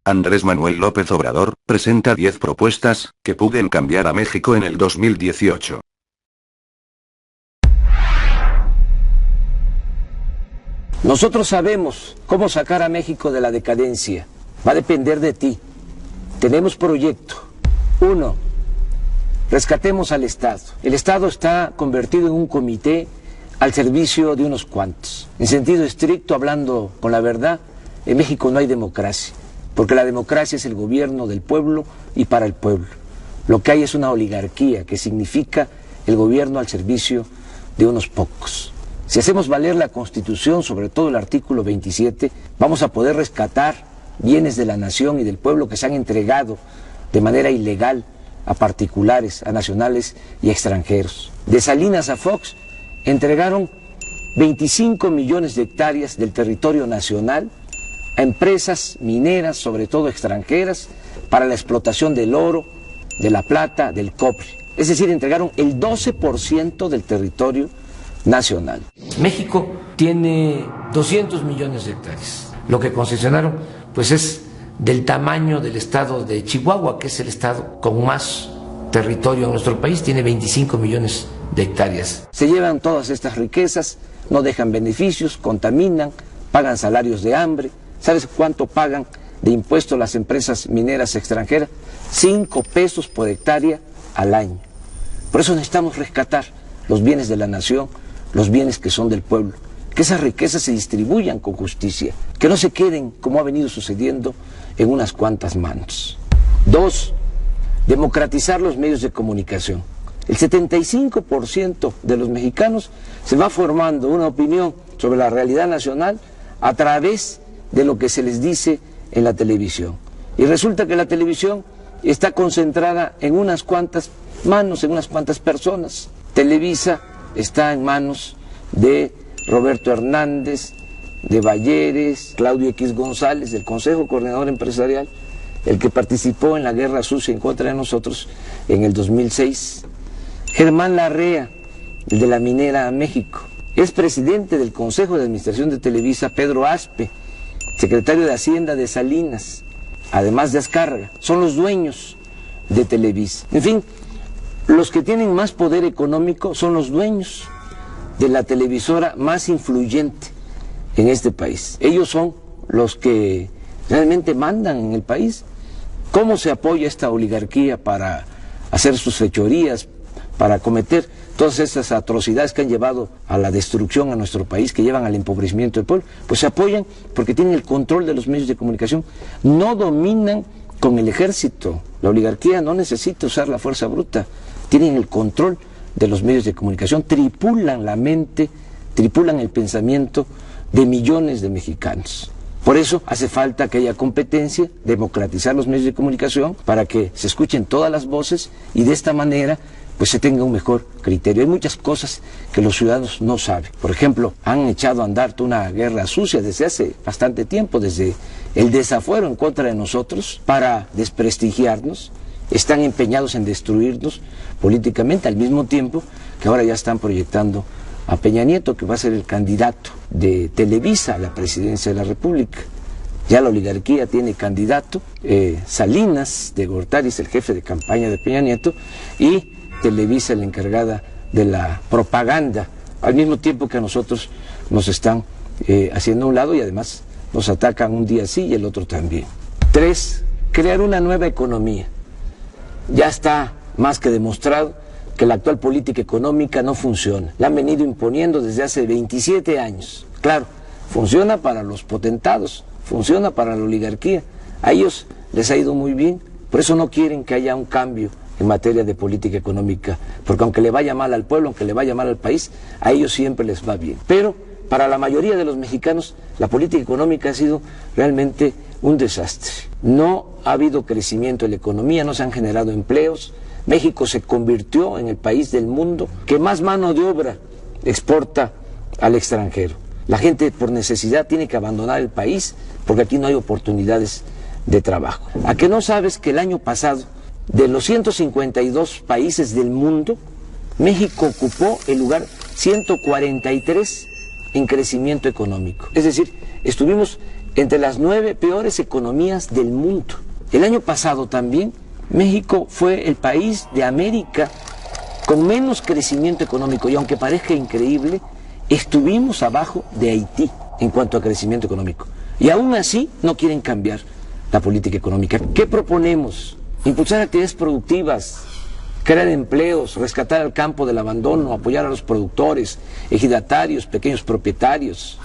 Andrés Manuel López Obrador, presenta 10 propuestas, que pueden cambiar a México en el 2018. Nosotros sabemos cómo sacar a México de la decadencia. Va a depender de ti. Tenemos proyecto. 1. Rescatemos al Estado. El Estado está convertido en un comité al servicio de unos cuantos. En sentido estricto, hablando con la verdad, en México no hay democracia, porque la democracia es el gobierno del pueblo y para el pueblo. Lo que hay es una oligarquía, que significa el gobierno al servicio de unos pocos. Si hacemos valer la Constitución, sobre todo el artículo 27, vamos a poder rescatar bienes de la nación y del pueblo que se han entregado de manera ilegal a particulares, a nacionales y extranjeros. De Salinas a Fox entregaron 25 millones de hectáreas del territorio nacional a empresas mineras, sobre todo extranjeras, para la explotación del oro, de la plata, del cobre. Es decir, entregaron el 12% del territorio nacional. México tiene 200 millones de hectáreas. Lo que concesionaron, pues, es del tamaño del estado de Chihuahua, que es el estado con más territorio en nuestro país, tiene 25 millones de hectáreas. Se llevan todas estas riquezas, no dejan beneficios, contaminan, pagan salarios de hambre. ¿Sabes cuánto pagan de impuestos las empresas mineras extranjeras? 5 pesos por hectárea al año. Por eso necesitamos rescatar los bienes de la nación, los bienes que son del pueblo, que esas riquezas se distribuyan con justicia, que no se queden, como ha venido sucediendo, en unas cuantas manos. 2. Democratizar los medios de comunicación. El 75% de los mexicanos se va formando una opinión sobre la realidad nacional a través de lo que se les dice en la televisión. Y resulta que la televisión está concentrada en unas cuantas manos, en unas cuantas personas. Televisa está en manos de Roberto Hernández, de Balleres, Claudio X González, del Consejo Coordinador Empresarial, el que participó en la guerra sucia en contra de nosotros en el 2006. Germán Larrea, el de la Minera México. Es presidente del Consejo de Administración de Televisa, Pedro Aspe, secretario de Hacienda de Salinas, además de Azcárraga. Son los dueños de Televisa. En fin, los que tienen más poder económico son los dueños de la televisora más influyente en este país. Ellos son los que realmente mandan en el país. ¿Cómo se apoya esta oligarquía para hacer sus fechorías, para cometer todas esas atrocidades que han llevado a la destrucción a nuestro país, que llevan al empobrecimiento del pueblo? Pues se apoyan porque tienen el control de los medios de comunicación. No dominan con el ejército. La oligarquía no necesita usar la fuerza bruta. Tienen el control de los medios de comunicación, tripulan la mente, tripulan el pensamiento de millones de mexicanos. Por eso hace falta que haya competencia, democratizar los medios de comunicación para que se escuchen todas las voces y de esta manera pues se tenga un mejor criterio. Hay muchas cosas que los ciudadanos no saben. Por ejemplo, han echado a andar toda una guerra sucia desde hace bastante tiempo, desde el desafuero en contra de nosotros para desprestigiarnos. Están empeñados en destruirnos políticamente, al mismo tiempo que ahora ya están proyectando a Peña Nieto, que va a ser el candidato de Televisa a la presidencia de la República. Ya la oligarquía tiene candidato, Salinas de Gortari es el jefe de campaña de Peña Nieto y Televisa la encargada de la propaganda, al mismo tiempo que a nosotros nos están haciendo a un lado y además nos atacan un día sí y el otro también. 3. Crear una nueva economía. Ya está más que demostrado que la actual política económica no funciona. La han venido imponiendo desde hace 27 años. Claro, funciona para los potentados, funciona para la oligarquía. A ellos les ha ido muy bien, por eso no quieren que haya un cambio en materia de política económica, porque aunque le vaya mal al pueblo, aunque le vaya mal al país, a ellos siempre les va bien. Pero para la mayoría de los mexicanos, la política económica ha sido realmente un desastre. No ha habido crecimiento en la economía, no se han generado empleos. México se convirtió en el país del mundo que más mano de obra exporta al extranjero. La gente por necesidad tiene que abandonar el país porque aquí no hay oportunidades de trabajo. ¿A que no sabes que el año pasado, de los 152 países del mundo, México ocupó el lugar 143 en crecimiento económico? Es decir, estuvimos entre las 9 peores economías del mundo. El año pasado también México fue el país de América con menos crecimiento económico, y aunque parezca increíble, estuvimos abajo de Haití en cuanto a crecimiento económico. Y aún así no quieren cambiar la política económica. ¿Qué proponemos? Impulsar actividades productivas, crear empleos, rescatar al campo del abandono, apoyar a los productores, ejidatarios, pequeños propietarios,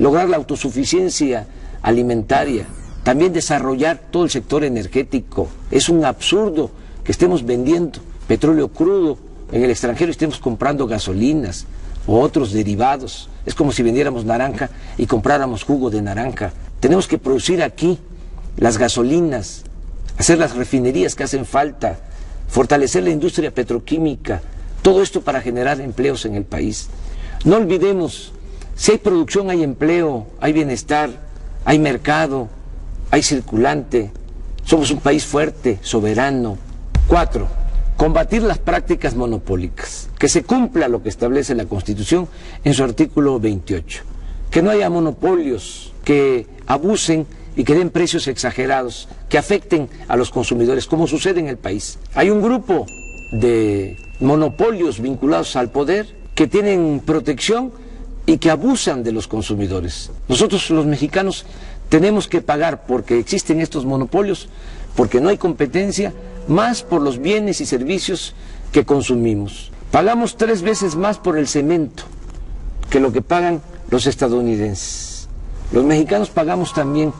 lograr la autosuficiencia alimentaria, también desarrollar todo el sector energético. Es un absurdo que estemos vendiendo petróleo crudo en el extranjero y estemos comprando gasolinas o otros derivados. Es como si vendiéramos naranja y compráramos jugo de naranja. Tenemos que producir aquí las gasolinas, hacer las refinerías que hacen falta, fortalecer la industria petroquímica, todo esto para generar empleos en el país. No olvidemos, si hay producción hay empleo, hay bienestar, hay mercado, hay circulante, somos un país fuerte, soberano. 4. Combatir las prácticas monopólicas, que se cumpla lo que establece la Constitución en su artículo 28, que no haya monopolios que abusen y que den precios exagerados, que afecten a los consumidores, como sucede en el país. Hay un grupo de monopolios vinculados al poder que tienen protección y que abusan de los consumidores. Nosotros los mexicanos tenemos que pagar porque existen estos monopolios, porque no hay competencia, más por los bienes y servicios que consumimos. Pagamos 3 veces más por el cemento que lo que pagan los estadounidenses. Los mexicanos pagamos también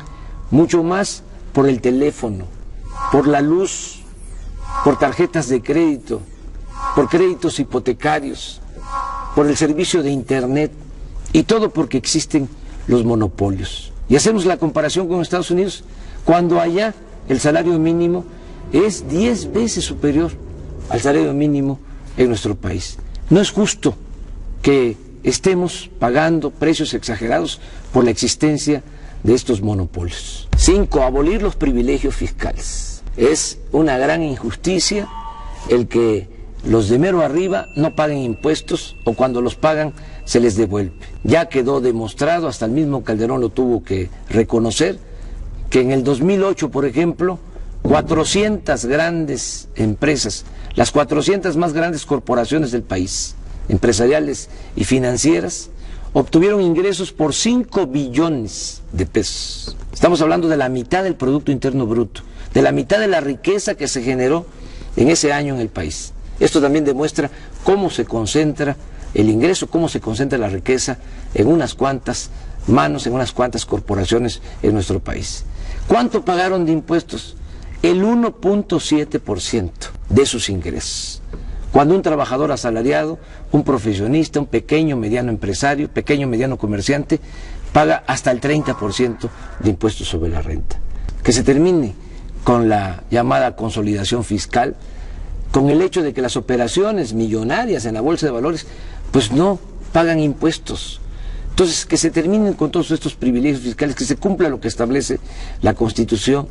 mucho más por el teléfono, por la luz, por tarjetas de crédito, por créditos hipotecarios, por el servicio de internet, y todo porque existen los monopolios. Y hacemos la comparación con Estados Unidos, cuando allá el salario mínimo es 10 veces superior al salario mínimo en nuestro país. No es justo que estemos pagando precios exagerados por la existencia de estos monopolios. 5. Abolir los privilegios fiscales. Es una gran injusticia el que los de mero arriba no paguen impuestos, o cuando los pagan se les devuelve. Ya quedó demostrado, hasta el mismo Calderón lo tuvo que reconocer, que en el 2008, por ejemplo, 400 grandes empresas, las 400 más grandes corporaciones del país, empresariales y financieras, obtuvieron ingresos por 5 billones de pesos. Estamos hablando de la mitad del Producto Interno Bruto, de la mitad de la riqueza que se generó en ese año en el país. Esto también demuestra cómo se concentra el ingreso, cómo se concentra la riqueza en unas cuantas manos, en unas cuantas corporaciones en nuestro país. ¿Cuánto pagaron de impuestos? El 1.7% de sus ingresos. Cuando un trabajador asalariado, un profesionista, un pequeño, mediano empresario, pequeño, mediano comerciante, paga hasta el 30% de impuestos sobre la renta. Que se termine con la llamada consolidación fiscal, con el hecho de que las operaciones millonarias en la bolsa de valores pues no pagan impuestos. Entonces, que se terminen con todos estos privilegios fiscales, que se cumpla lo que establece la Constitución,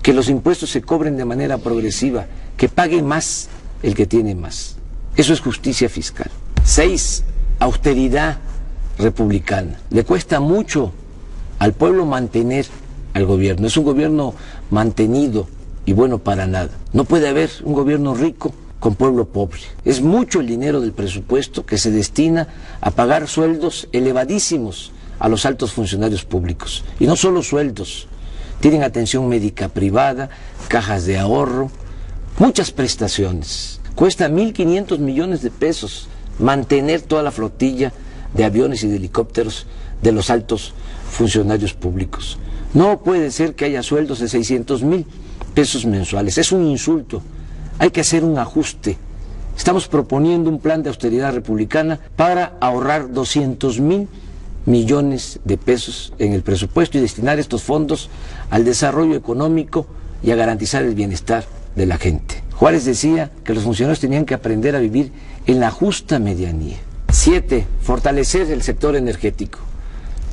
que los impuestos se cobren de manera progresiva, que pague más el que tiene más. Eso es justicia fiscal. 6. Austeridad republicana. Le cuesta mucho al pueblo mantener al gobierno. Es un gobierno mantenido y bueno para nada. No puede haber un gobierno rico con pueblo pobre. Es mucho el dinero del presupuesto que se destina a pagar sueldos elevadísimos a los altos funcionarios públicos. Y no solo sueldos, tienen atención médica privada, cajas de ahorro, muchas prestaciones. Cuesta 1.500 millones de pesos mantener toda la flotilla de aviones y de helicópteros de los altos funcionarios públicos. No puede ser que haya sueldos de 600,000 pesos mensuales. Es un insulto. Hay que hacer un ajuste. Estamos proponiendo un plan de austeridad republicana para ahorrar 200,000 millones de pesos en el presupuesto y destinar estos fondos al desarrollo económico y a garantizar el bienestar de la gente. Juárez decía que los funcionarios tenían que aprender a vivir en la justa medianía. 7. Fortalecer el sector energético.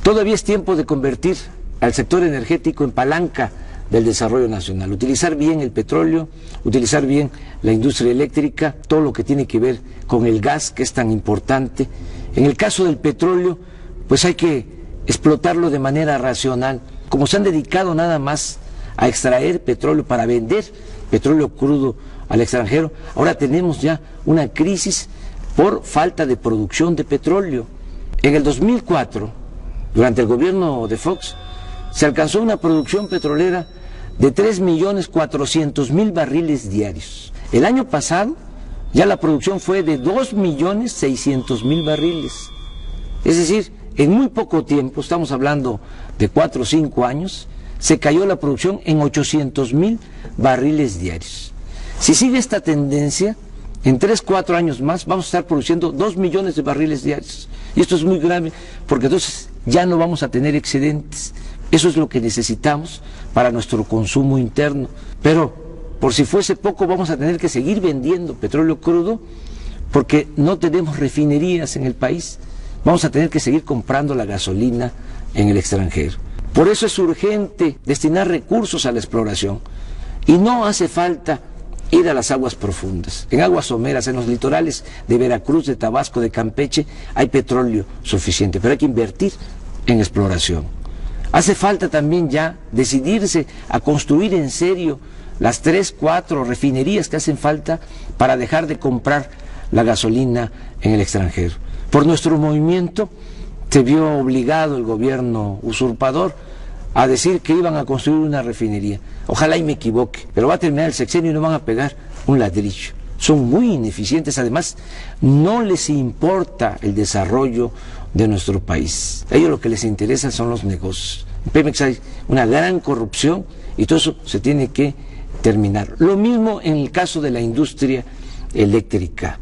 Todavía es tiempo de convertir al sector energético en palanca del desarrollo nacional, utilizar bien el petróleo, utilizar bien la industria eléctrica, todo lo que tiene que ver con el gas, que es tan importante. En el caso del petróleo, pues hay que explotarlo de manera racional, como se han dedicado nada más a extraer petróleo para vender petróleo crudo al extranjero, ahora tenemos ya una crisis por falta de producción de petróleo. En el 2004, durante el gobierno de Fox, se alcanzó una producción petrolera de 3.400.000 barriles diarios. El año pasado ya la producción fue de 2.600.000 barriles. Es decir, en muy poco tiempo, estamos hablando de 4 o 5 años, se cayó la producción en 800.000 barriles diarios. Si sigue esta tendencia, en 3 o 4 años más vamos a estar produciendo 2 millones de barriles diarios. Y esto es muy grave porque entonces ya no vamos a tener excedentes. Eso es lo que necesitamos para nuestro consumo interno. Pero por si fuese poco vamos a tener que seguir vendiendo petróleo crudo porque no tenemos refinerías en el país. Vamos a tener que seguir comprando la gasolina en el extranjero. Por eso es urgente destinar recursos a la exploración. Y no hace falta ir a las aguas profundas. En aguas someras, en los litorales de Veracruz, de Tabasco, de Campeche, hay petróleo suficiente, pero hay que invertir en exploración. Hace falta también ya decidirse a construir en serio las 3 o 4 refinerías que hacen falta para dejar de comprar la gasolina en el extranjero. Por nuestro movimiento se vio obligado el gobierno usurpador a decir que iban a construir una refinería. Ojalá y me equivoque, pero va a terminar el sexenio y no van a pegar un ladrillo. Son muy ineficientes, además no les importa el desarrollo de nuestro país. A ellos lo que les interesa son los negocios. En Pemex hay una gran corrupción y todo eso se tiene que terminar. Lo mismo en el caso de la industria eléctrica.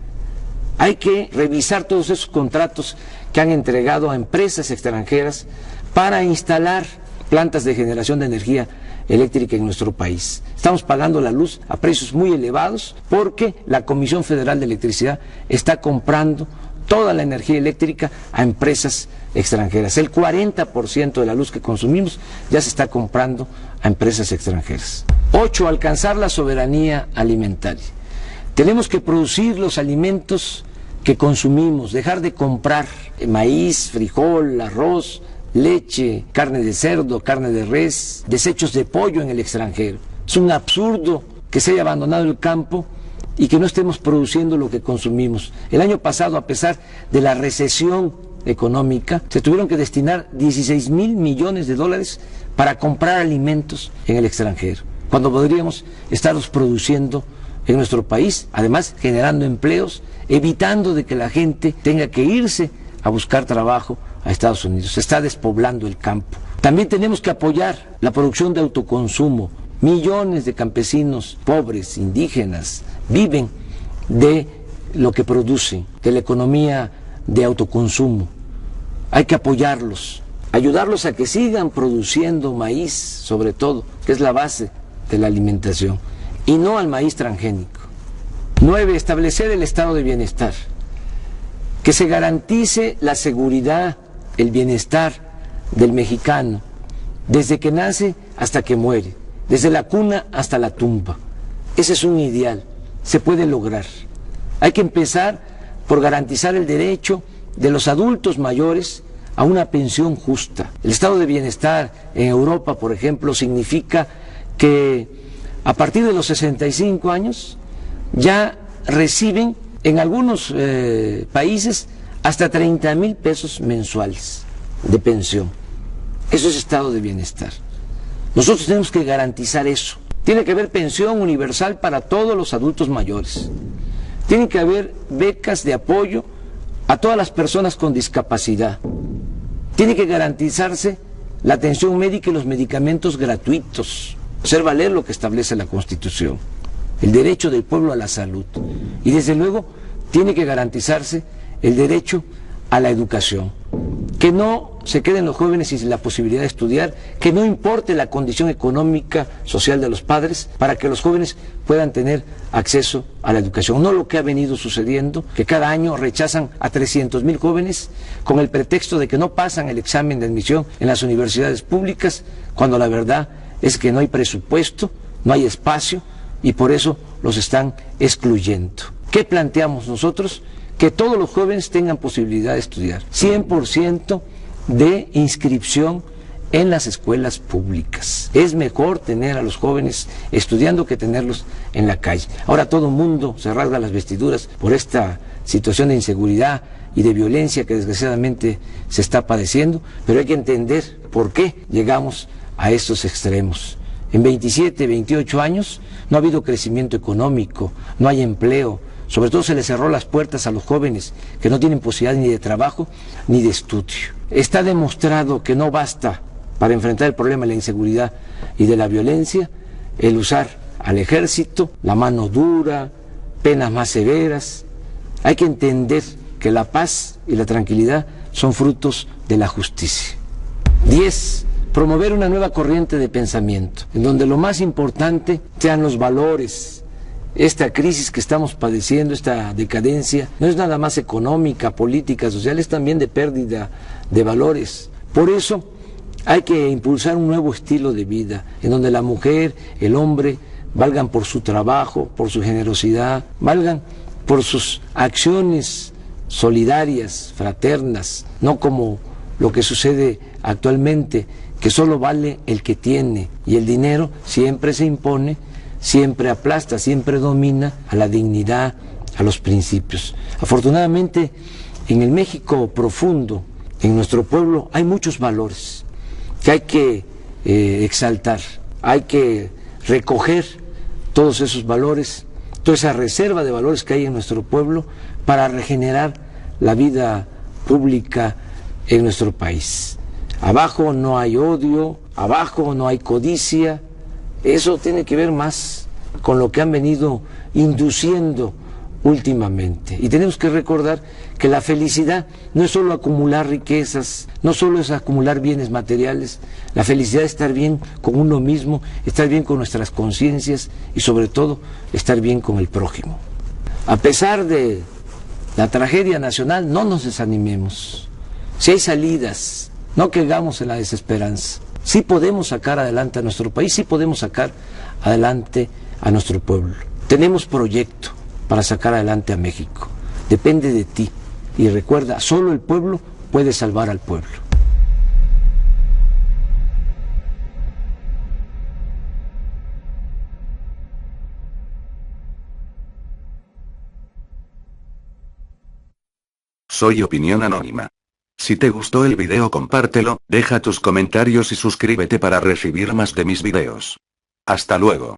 Hay que revisar todos esos contratos que han entregado a empresas extranjeras para instalar plantas de generación de energía eléctrica en nuestro país. Estamos pagando la luz a precios muy elevados porque la Comisión Federal de Electricidad está comprando toda la energía eléctrica a empresas extranjeras. El 40% de la luz que consumimos ya se está comprando a empresas extranjeras. 8. Alcanzar la soberanía alimentaria. Tenemos que producir los alimentos que consumimos, dejar de comprar maíz, frijol, arroz, leche, carne de cerdo, carne de res, desechos de pollo en el extranjero. Es un absurdo que se haya abandonado el campo y que no estemos produciendo lo que consumimos. El año pasado, a pesar de la recesión económica, se tuvieron que destinar 16.000 millones de dólares para comprar alimentos en el extranjero, cuando podríamos estarlos produciendo en nuestro país, además generando empleos, evitando de que la gente tenga que irse a buscar trabajo a Estados Unidos. Se está despoblando el campo. También tenemos que apoyar la producción de autoconsumo. Millones de campesinos pobres, indígenas, viven de lo que producen, de la economía de autoconsumo. Hay que apoyarlos, ayudarlos a que sigan produciendo maíz, sobre todo, que es la base de la alimentación, y no al maíz transgénico. 9. Establecer el estado de bienestar. Que se garantice la seguridad, el bienestar del mexicano, desde que nace hasta que muere, desde la cuna hasta la tumba. Ese es un ideal, se puede lograr. Hay que empezar por garantizar el derecho de los adultos mayores a una pensión justa. El estado de bienestar en Europa, por ejemplo, significa que a partir de los 65 años ya reciben en algunos países hasta 30,000 pesos mensuales de pensión. Eso es estado de bienestar. Nosotros tenemos que garantizar eso. Tiene que haber pensión universal para todos los adultos mayores. Tiene que haber becas de apoyo a todas las personas con discapacidad. Tiene que garantizarse la atención médica y los medicamentos gratuitos. Hacer valer lo que establece la Constitución, el derecho del pueblo a la salud. Y desde luego tiene que garantizarse el derecho a la educación. Que no se queden los jóvenes sin la posibilidad de estudiar, que no importe la condición económica, social de los padres, para que los jóvenes puedan tener acceso a la educación. No lo que ha venido sucediendo, que cada año rechazan a 300,000 jóvenes con el pretexto de que no pasan el examen de admisión en las universidades públicas, cuando la verdad es que no hay presupuesto, no hay espacio y por eso los están excluyendo. ¿Qué planteamos nosotros? Que todos los jóvenes tengan posibilidad de estudiar. 100% de inscripción en las escuelas públicas. Es mejor tener a los jóvenes estudiando que tenerlos en la calle. Ahora todo el mundo se rasga las vestiduras por esta situación de inseguridad y de violencia que desgraciadamente se está padeciendo, pero hay que entender por qué llegamos a estos extremos. En 27, 28 años no ha habido crecimiento económico, no hay empleo, sobre todo se les cerró las puertas a los jóvenes que no tienen posibilidad ni de trabajo ni de estudio. Está demostrado que no basta para enfrentar el problema de la inseguridad y de la violencia el usar al ejército, la mano dura, penas más severas. Hay que entender que la paz y la tranquilidad son frutos de la justicia. 10. Promover una nueva corriente de pensamiento, en donde lo más importante sean los valores. Esta crisis que estamos padeciendo, esta decadencia, no es nada más económica, política, social, es también de pérdida de valores. Por eso hay que impulsar un nuevo estilo de vida, en donde la mujer, el hombre, valgan por su trabajo, por su generosidad, valgan por sus acciones solidarias, fraternas, no como lo que sucede actualmente, que solo vale el que tiene, y el dinero siempre se impone, siempre aplasta, siempre domina a la dignidad, a los principios. Afortunadamente, en el México profundo, en nuestro pueblo, hay muchos valores que hay que exaltar, hay que recoger todos esos valores, toda esa reserva de valores que hay en nuestro pueblo para regenerar la vida pública en nuestro país. Abajo no hay odio, abajo no hay codicia, eso tiene que ver más con lo que han venido induciendo últimamente. Y tenemos que recordar que la felicidad no es solo acumular riquezas, no solo es acumular bienes materiales, la felicidad es estar bien con uno mismo, estar bien con nuestras conciencias y sobre todo estar bien con el prójimo. A pesar de la tragedia nacional, no nos desanimemos. Si hay salidas, no caigamos en la desesperanza. Sí podemos sacar adelante a nuestro país, sí podemos sacar adelante a nuestro pueblo. Tenemos proyecto para sacar adelante a México. Depende de ti. Y recuerda, solo el pueblo puede salvar al pueblo. Soy Opinión Anónima. Si te gustó el video, compártelo, deja tus comentarios y suscríbete para recibir más de mis videos. Hasta luego.